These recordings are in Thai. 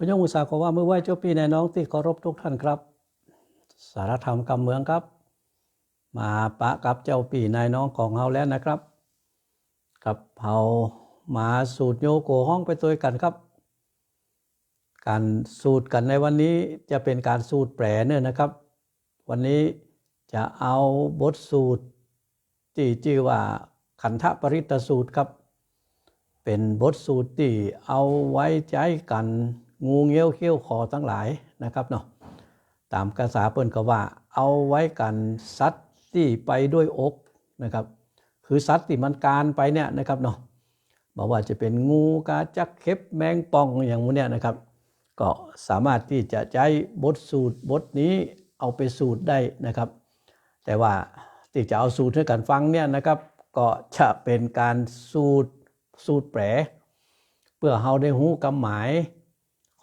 คุณยงอุตสาหกว่าเมื่อไหว้เจ้าพี่นายน้องที่เคารพทุกท่านครับสารธรรมกำเมืองครับมาปะกับเจ้าพี่นายน้องของเฮาแล้วนะครับกับเฮามาสูตรโยโกห้องไปตัวกันครับการสูตรกันในวันนี้จะเป็นการสูตรแปรเนี่ยนะครับวันนี้จะเอาบทสูตรที่ชื่อว่าขันธปริตสูตรครับเป็นบทสูตรที่เอาไว้ใช้กันงูเงี้ยวเขี้ยวคอทั้งหลายนะครับเนาะตามภาษาเปิ้นก็ว่าเอาไว้กันสัตว์ที่ไปด้วยอกนะครับคือสัตว์ที่มันการไปเนี่ยนะครับเนาะบอกว่าจะเป็นงูกาจักเข็บแมงป่องอย่างพวกเนี้ยนะครับก็สามารถที่จะใช้บทสูตรบทนี้เอาไปสูตรได้นะครับแต่ว่าที่จะเอาสูตรให้กันฟังเนี่ยนะครับก็จะเป็นการสูตรแปรเพื่อเฮาได้รู้คำหมาย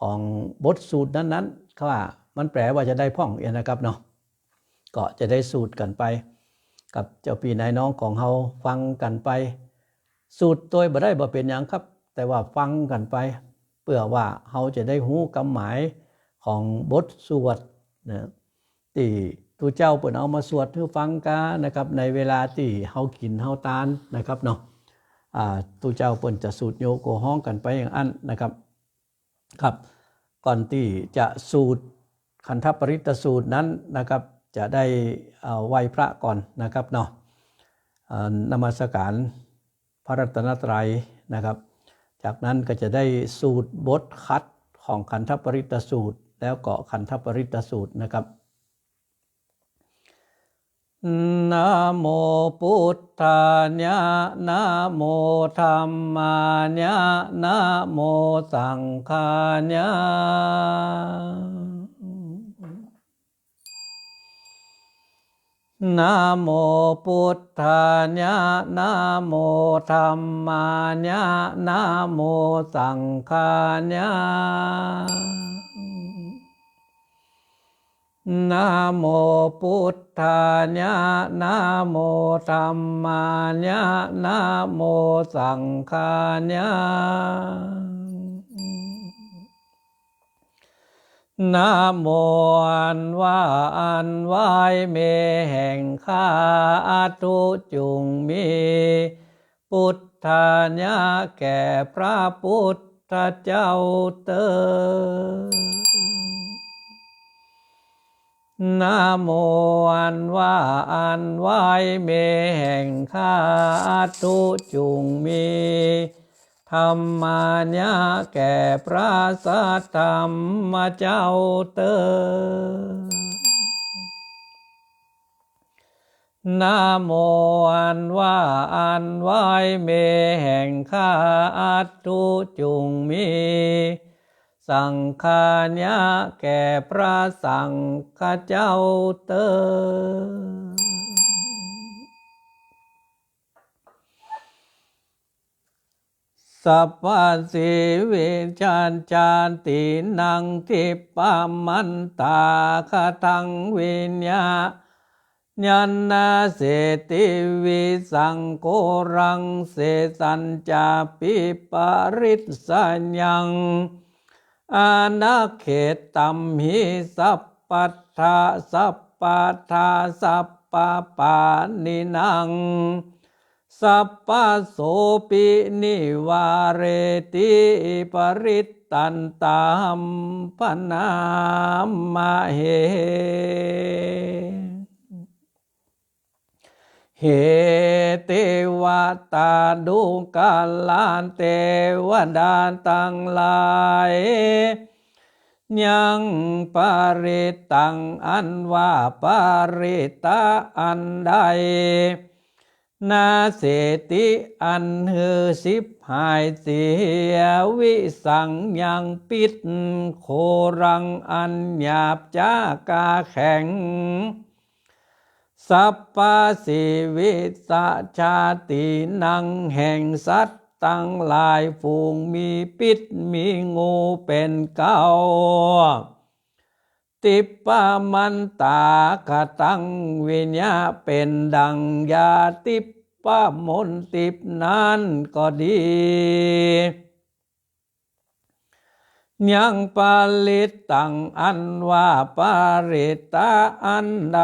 ของบทสูตรนั้นๆว่ามันแปลว่าจะได้พ่องนะครับเนาะก็จะได้สูตรกันไปกับเจ้าพี่นายน้องของเฮาฟังกันไปสูตรตัวบ่ได้บ่เป็นหยังครับแต่ว่าฟังกันไปเพื่อว่าเฮาจะได้รู้คำหมายของบทสวดนะที่ทูเจ้าเปิ้นเอามาสวดให้ฟังกันนะครับในเวลาที่เฮากินเฮาทานนะครับเนาะทูเจ้าเปิ้นจะสูตรโยโกห้องกันไปอย่างอันนะครับครับก่อนที่จะสูตรขันธปริตสูตรนั้นนะครับจะได้ไหว้พระก่อนนะครับเนาะนมัสการพระรัตนตรัยนะครับจากนั้นก็จะได้สูตรบทคัดของขันธปริตสูตรแล้วก็ขันธปริตสูตรนะครับนะโมพุทธายะนะโมธัมมายะนะโมสังฆายะนะโมพุทธายะนะโมธัมมายะนะโมสังฆายะนะโมพุทธายะนะโมธัมมายะนะโมสังฆายะนะโมอันว่าอันไหวเมแห่งข้าทุจุงมีพุทธายะแก่พระพุทธเจ้าเตอนะโมอันว่าอันไหวเมแห่งข้าทุจุงมีธรรมายะแก่พระสัทธรรมเจ้าเตอนะโมอันว่าอันไหวเมแห่งข้าทุจุงมีสังฆายะแก่พระสังฆเจ้าเตอสัพพสิวิชัญจานตินังทิปปมันตาคทังวิญญาญันนาเสติวิสังโกรังเสสัญจาปิปริสสัญญังอานาเขตัมหิสัพปัทธาสัพปัทธาสัพปะปานินังสัพพะโสปินิวาเรติปริตตันตามปนามะเหเทวตาดุกาลานเทวดาตั้งหลายยังปริตังอันว่าปริตาอันใดนาเสติอันหือสิบหายเสียวิสังยังปิดโครังอันหยาบจากาแข็งสัพพสิวิสชาตินังแห่งสัตว์ตั้งหลายฝูงมีปิดมีงูเป็นเก้าติปปามันตากตังวิญญาเป็นดังยาติปปามนติปนั้นก็ดี ยังปาลิตตังอันว่าปาริตาอันใด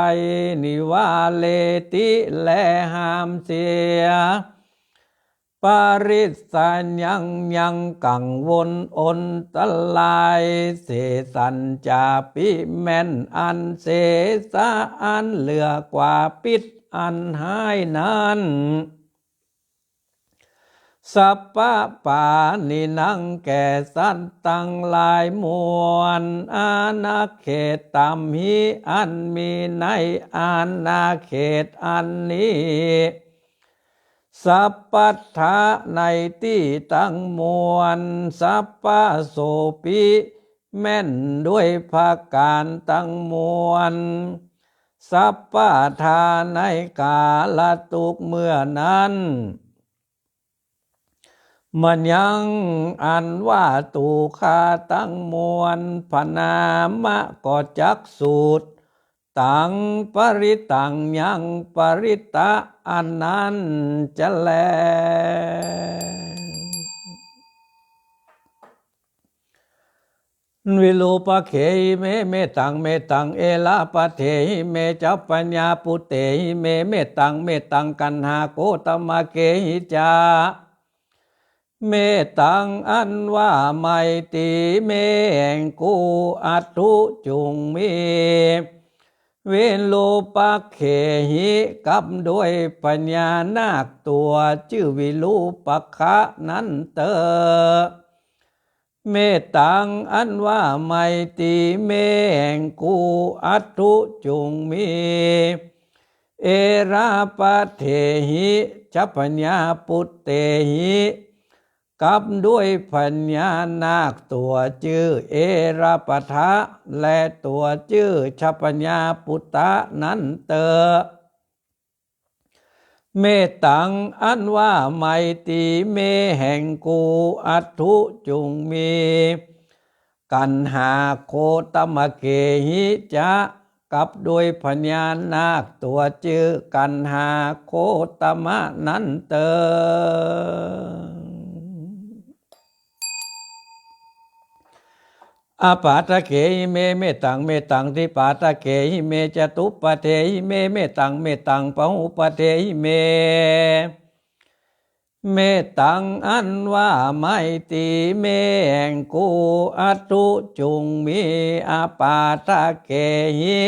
นิวาเลติแลห้ามเสียปาริสัญยังกังวลอนตลายเสสัญจาปิแม่นอันเสสะอันเหลือกว่าปิดอันหายนั้นสัพพะปานินังแก่สัตว์ตั้งหลายมวลอาณาเขตตามหิอันมีในอาณาเขตอันนี้สัพพัทธะในที่ตั้งมวลสัพพะโสปิแม่นด้วยภาการตั้งมวลสัพพะทาในกาลตุกเมื่อนั้นมันยังอันว่าตูคาตั้งมวลพนามะก็จักสูตรตังปริตังยังปริตะอันนั้นจะแลวิโลปะเขหิเมเมตังเมตังเอลาปะเทหิเมจัปปัญญาปุเตหิเมเมตังกันหาโกตมะเกหิจาเมตังอันว่าไม่ตีเมงกูอัตุจุงมีเวโลปะเขหิกับด้วยปัญญานาคตัวชื่อวิลูปะคะนั้นเตอเมตังอันว่าไม่ตีเมงกูอัตุจุงมีเอราปะเทหิจัปปัญญาปุตเตหิกับด้วยปัญญานาคตัวชื่อเอราปทะและตัวชื่อชัพปัญญาปุตตะนั้นเตอเมตังอันว่าไม่ตีเมแห่งกูอัตุจุงมีกันหาโคตมะเกหิจะกับด้วยปัญญานาคตัวชื่อกันหาโคตมะนั้นเตออาปาตะเกหิเมเมตังทิปาตะเกหิเมจตุปะเทหิเมเมตังปะหุปะเทหิเมตังอันว่าไม่ตีเมงกูอัตุจุงมีอาปาตะเกหิ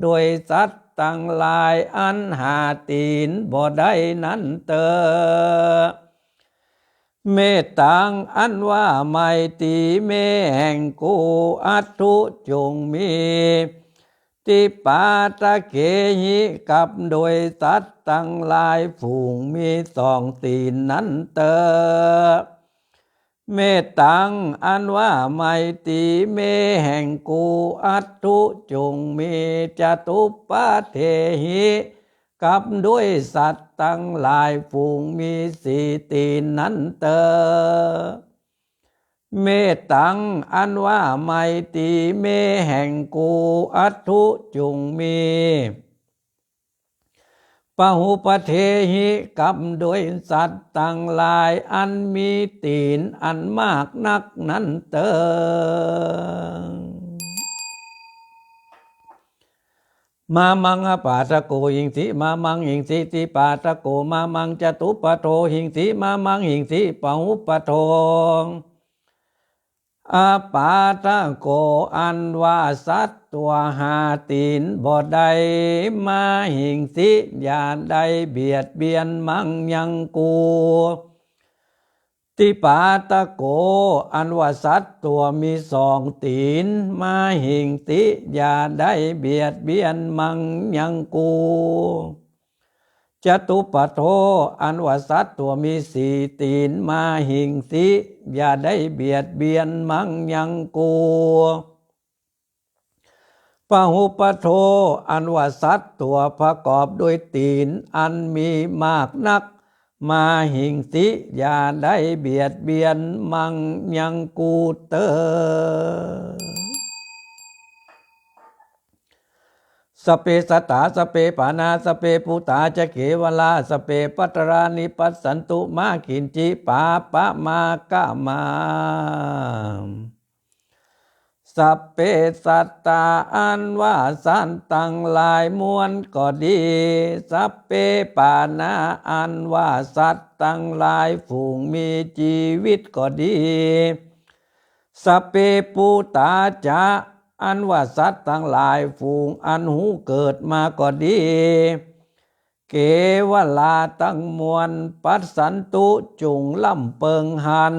โดยสัตว์ตั้งหลายอันหาตีนบ่ได้นั้นเตอเมตังอันว่าไม่ตีเมแห่งกูอัตุจงมีติปาตะเกหิกับโดยสัตว์ตั้งหลายฝูงมีสองตีนนั้นเตอเมตังอันว่าไม่ตีเมแห่งกูอัตุจงมีจตุปาเทหิกับด้วยสัตว์ตั้งหลายฝูงมีสี่ตีนนั้นเตอเมตังอันว่าไม่ตีเมแห่งกูอัตุจุงมีปะหุปเทหิกับด้วยสัตว์ตั้งหลายอันมีตีนอันมากนักนั้นเตอมามังอปาตะโกหิงสิมามังหิงสิติปาตะโกมามังจตุปะโทหิงสิมามังหิงสิปะหุปะโทอาปาตะโกอันว่าสัตว์ตัวหาตีนบ่ได้มาหิงสิอย่าได้เบียดเบียนมังยังกูติปาตะโกอันว่าสัตว์ตัวมีสองตีนมาหิงติอย่าได้เบียดเบียนมังยังกูจตุปะโทอันว่าสัตว์ตัวมีสี่ตีนมาหิงติอย่าได้เบียดเบียนมังยังกูปะหุปะโทอันว่าสัตว์ตัวประกอบด้วยตีนอันมีมากนักมาหิงสิอย่าได้เบียดเบียนมังยังกูเตอสเปสตาสเปปานาสเปปุตาจะเกวลาสเปปัตรานิปัสสันตุมากินจิปาปะมากะมา สัพเพสัตตาอันว่าสันตั้งหลายมวลก็ดีสัพเพปานาอันว่าสัตว์ตั้งหลายฝูงมีชีวิตก็ดีสัพเพปูตาจะอันว่าสัตว์ทั้งหลายฝูงอันหูเกิดมาก็ดีเกวลาตั้งมวลปัสสันตุจุงล่ำเปิงหัน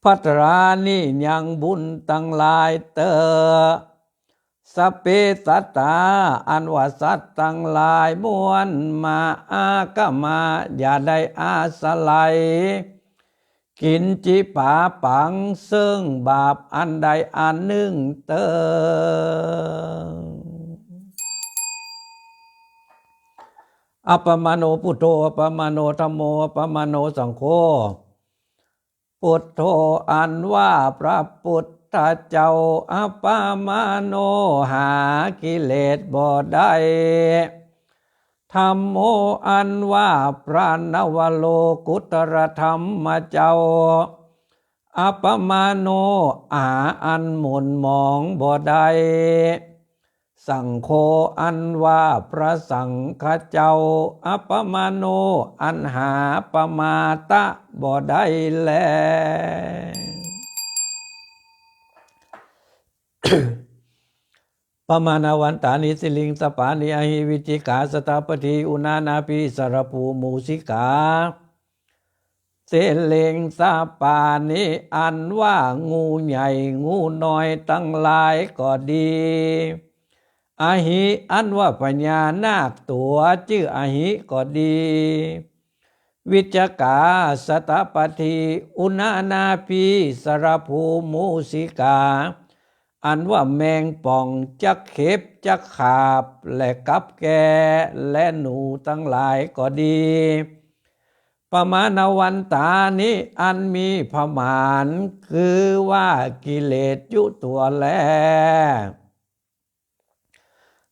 พัตรานิยังบุญตั้งหลายเตอสัพเพสัตตาอันว่าสัตว์ตั้งหลายมวลมาอากมาอย่าได้อาสลัยกินจิปาปังซึ่งบาปอันใดอันหนึ่งเตออัปปมาโนพุทโธอัปปมาโนธัมโมอัปปมาโนสังโฆพุทโธอันว่าพระพุทธเจ้าอัปปมาโนหากิเลสบ่ได้ธัมโมอันว่าพระนวโลกุตรธรรมเจ้าอัปปมาโนอันหม่นหมองบ่ได้สังโฆอันว่าพระสังฆเจ้าอัปปมาโนอันหาปมาตะบ่ได้แล ปมาณวันตานิสิลิงสปานิอหิวิจิกาสตาปฏิอุณานาภิสรภูมูสิกาเสเลงสาปานิอันว่างูใหญ่งูน้อยตั้งหลายก็ดีอหิอันว่าพญานาคตัวชื่ออหิก็ดีวิจกาสตปฏิอุณานาภิสรภูมูสิกาอันว่าแมงป่องจักเข็บจักขาบและกับแกและหนูทั้งหลายก็ดีปมาณวันตานี้อันมีพมานคือว่ากิเลสยุตัวแล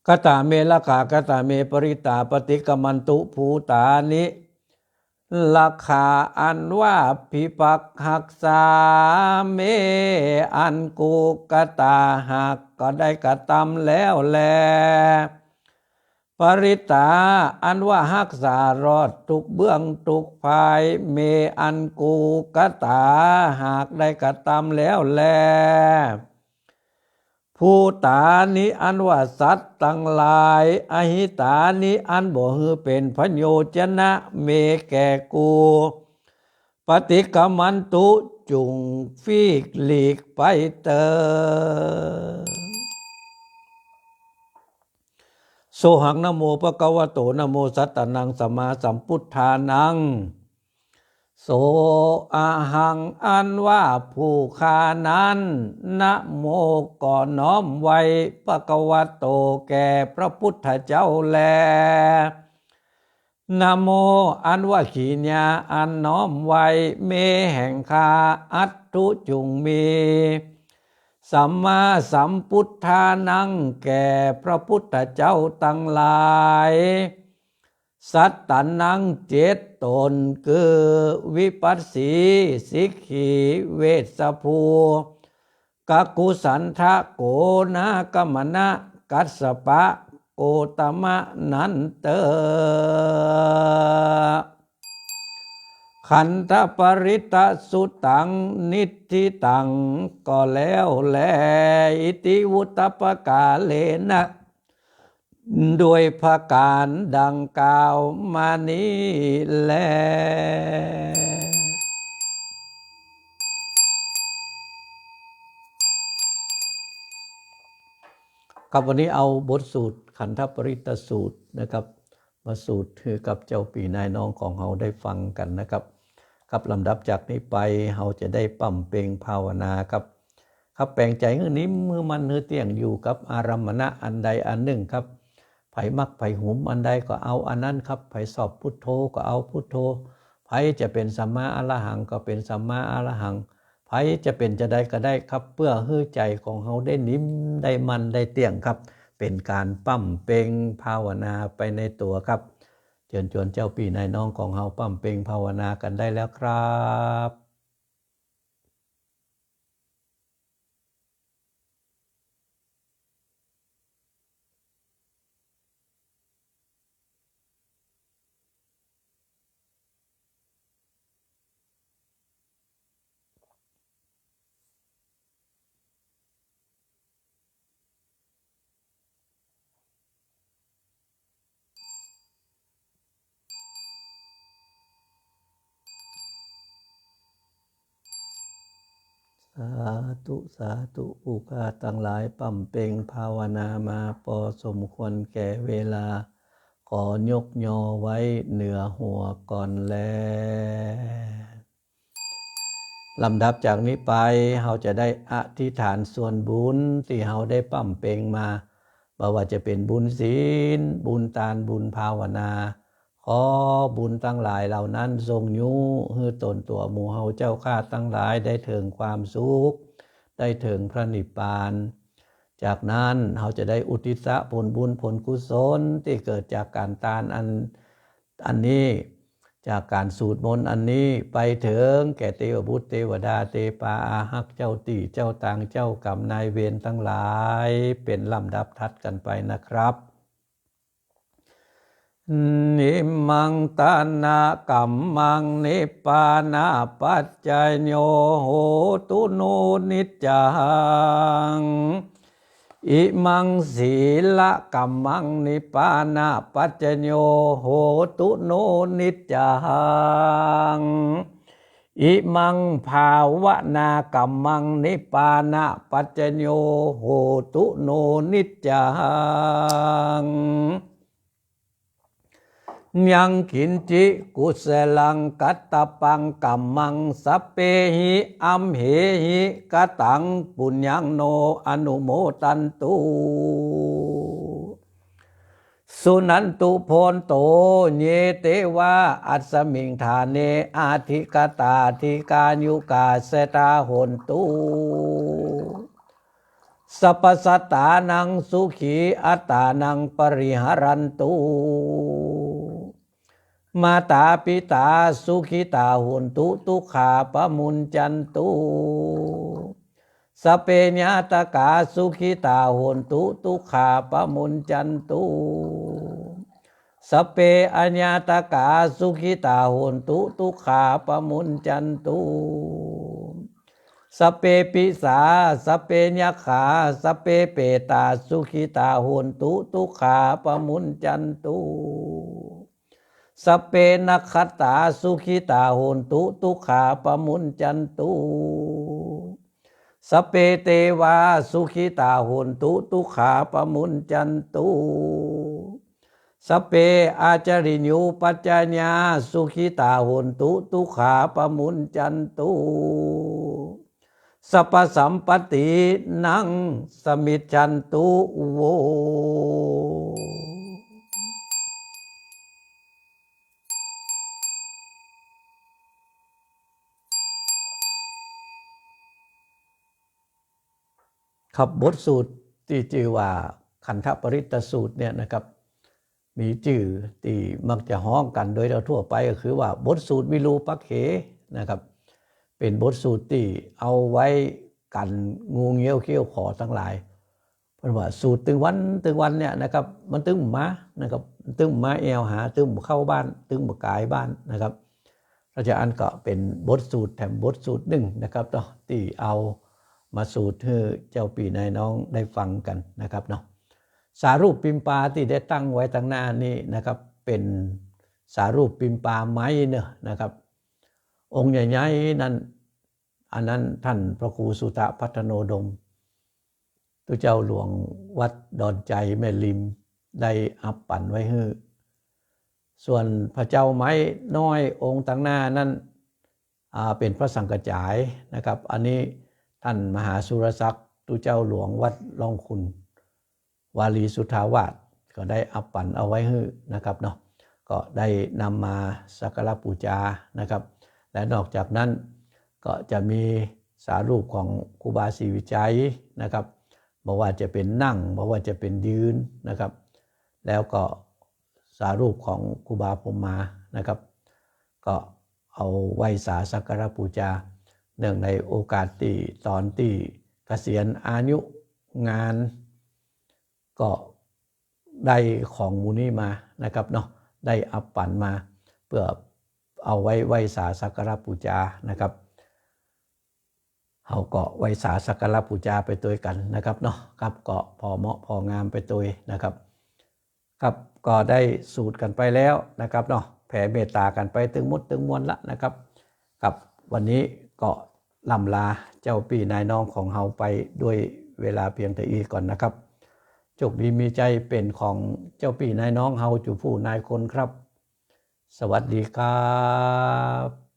กตาเมลกากตาเมปริตาปฏิกมันตุภูตานิลักขาอันว่าพิปักหักษาเมอันกูกตาหักก็ได้กระทำแล้วแลปริตาอันว่าหักษารอดทุกเบื้องทุกภายเมอันกูกตาหากได้กระทำแล้วแลภูตานิอันว่าสัตว์ตั้งหลายอหิตานิอันบ่ฮือเป็นพโยชนะเมแก่กูปฏิกมันตุจุงฟีกหลีกไปเตอโสหังนะโมภะคะวะโตนะโมสัตตนังสัมมาสัมพุทธานังโสอะหังอันว่าผู้ฆ่านั้นนะโมก่อนน้อมไว้ภะคะวะโตแก่พระพุทธเจ้าแลนะโมอันว่าขีญาอันน้อมไว้เมแห่งคาอัตถุจุงมีสัมมาสัมพุทธานังแก่พระพุทธเจ้าตั้งหลายสัตตนังเจตตนคือวิปัสสีสิกขีเวสภูกักุสันทะโกนากมนะกัสสปะโกตมะนันเตอขันธปริตสุตังนิธิตังก็แล้วแลอิติวุตตปกาเลนะด้วยภาการดังกล่าวมานี้แลครับวันนี้เอาบทสูตรขันธปริตสูตรนะครับมาสูตรคือกับเจ้าปีนายน้องของเราได้ฟังกันนะครับครับลำดับจากนี้ไปเราจะได้ปั่มเปงภาวนาครับแปลงใจเงื่อนนี้มือมันเนื้อเตียงอยู่กับอารมณะอันใดอันหนึ่งครับไผมักไผหุมอันใดก็เอาอันนั้นครับไผสอบพุทโธก็เอาพุทโธไผจะเป็นสัมมาอรหังก็เป็นสัมมาอรหังไผจะเป็นจะได้ก็ได้ครับเพื่อให้ใจของเราได้นิ่มได้มันได้เตียงครับเป็นการปั่มเปงภาวนาไปในตัวครับเชิญชวนเจ้าพี่นายน้องของเราปั่มเปงภาวนากันได้แล้วครับ สาธุผู้ข้าทั้งหลายปั่มเป่งภาวนามาพอสมควรแก่เวลาขอยกยอไว้เหนือหัวก่อนแลลำดับจากนี้ไปเราจะได้อธิษฐานส่วนบุญที่เราได้ปั่มเป่งมาบ่ว่าจะเป็นบุญศีลบุญทานบุญภาวนาขอบุญทั้งหลายเหล่านั้นทรงยุให้ตนตัวหมู่เฮาเจ้าข้าทั้งหลายได้ถึงความสุขได้ถึงพระนิพพานจากนั้นเราจะได้อุทิศผลบุญผลกุศลที่เกิดจากการทานอันนี้จากการสูตรมนต์อันนี้ไปถึงแก่เทวบุตรเทวดาเทปาอาหักเจ้าตีเจ้าต่างเจ้ากรรมนายเวรทั้งหลายเป็นลำดับทัดกันไปนะครับนิมังตานากัมมังนิปปานาปัจจายโยโหตุโนนิจจังอิมังศีละกัมมังนิปปานาปัจจายโยโหตุโนนิจจังอิมังภาวนากัมมังนิปปานาปัจจายโยโหตุโนนิจจังยังกินจิกุศลังกัตตปังกัมมังสัพเพหิอัมเหหิกตังปุญญังโนอนุโมตันตุสุนันตุโพนโตเยเตวะอัสมิงธาเนอาทิกตาทิกายุกาเสตาโหนตุสัพพสัตตานังสุขีอัตตานังปริหารันตุมาตาปิตาสุขิตาหุนตุทุกขาปมุญจันตุสเปญาตกาสุขิตาหุนตุทุกขาปมุญจันตุสเปอัญญาตกาสุขิตาหุนตุทุกขาปมุญจันตุสเปปิสาสเปญขาสเปเปตาสุขิตาหุนตุทุกขาปมุญจันตุสเปนัคขตาสุขิตาโหนตุทุกขาปมุญจันตุสเปเตวาสุขิตาโหนตุทุกขาปมุญจันตุสเปอาจาริญญูปัจจญาสุขิตาโหนตุทุกขาปมุญจันตุสัพพสัมปตินังสมิจฉันตุโวครับบทสูตรที่ชื่อว่าขันธปริตตสูตรเนี่ยนะครับมีชื่อที่มักจะฮ้องกันโดยทั่วไปก็คือว่าบทสูตรวิรูปักเขนะครับเป็นบทสูตรที่เอาไว้กันงูเงี้ยวเขี้ยวขอทั้งหลายเพราะว่าสูตรตึงวันเนี่ยนะครับมันตึงหมานะครับตึงหมาแอวหาตึงเข้าบ้านตึงกายบ้านนะครับราชอันก็เป็นบทสูตรแถมบทสูตรหนึ่งนะครับเนาะที่เอามาสูตรให้เจ้าปีนายน้องได้ฟังกันนะครับเนาะสารูปปิมปาที่ได้ตั้งไว้ตั้งหน้านี้นะครับเป็นสารูปปิมปาไม้เนอะนะครับองค์ใหญ่ๆนั้นอันนั้นท่านพระครูสุตะพัฒโนดมตัวเจ้าหลวงวัดดอนใจแม่ริมได้อัปปั่นไว้ให้ส่วนพระเจ้าไม้น้อยองค์ตั้งหน้านั้นเป็นพระสังกจายนะครับอันนี้ท่านมหาสุรศักดิ์ตุเจ้าหลวงวัดล่องคุณวาลีสุทธาวาสก็ได้อัปปั่นเอาไว้ให้นะครับเนาะก็ได้นำมาสักการะบูชานะครับและนอกจากนั้นก็จะมีสารูปของครูบาศรีวิจัยนะครับบอกว่าจะเป็นนั่งบอกว่าจะเป็นยืนนะครับแล้วก็สารูปของครูบาพรหมมานะครับก็เอาไว้สาสักการะบูชาเนื่องในโอกาสที่ตอนที่เกษียณอายุงานก็ได้ของมูนี้มานะครับเนาะได้อัปปั่นมาเพื่อเอาไว้ไหว้สาสักการะบูชานะครับเขาก็ไหว้สาสักการะบูชาไปตัวกันนะครับเนาะครับก็พอเหมาะพองามไปตัวนะครับครับก็ได้สูตรกันไปแล้วนะครับเนาะแผ่เมตตากันไปถึงมดถึงมวลละนะครับครับวันนี้ก็ ล่ำลาเจ้าพี่นายน้องของเฮาไปด้วยเวลาเพียงแต่อีก่อนนะครับโชคดีมีใจเป็นของเจ้าพี่นายน้องเฮาจูผู้นายคนครับสวัสดีครับ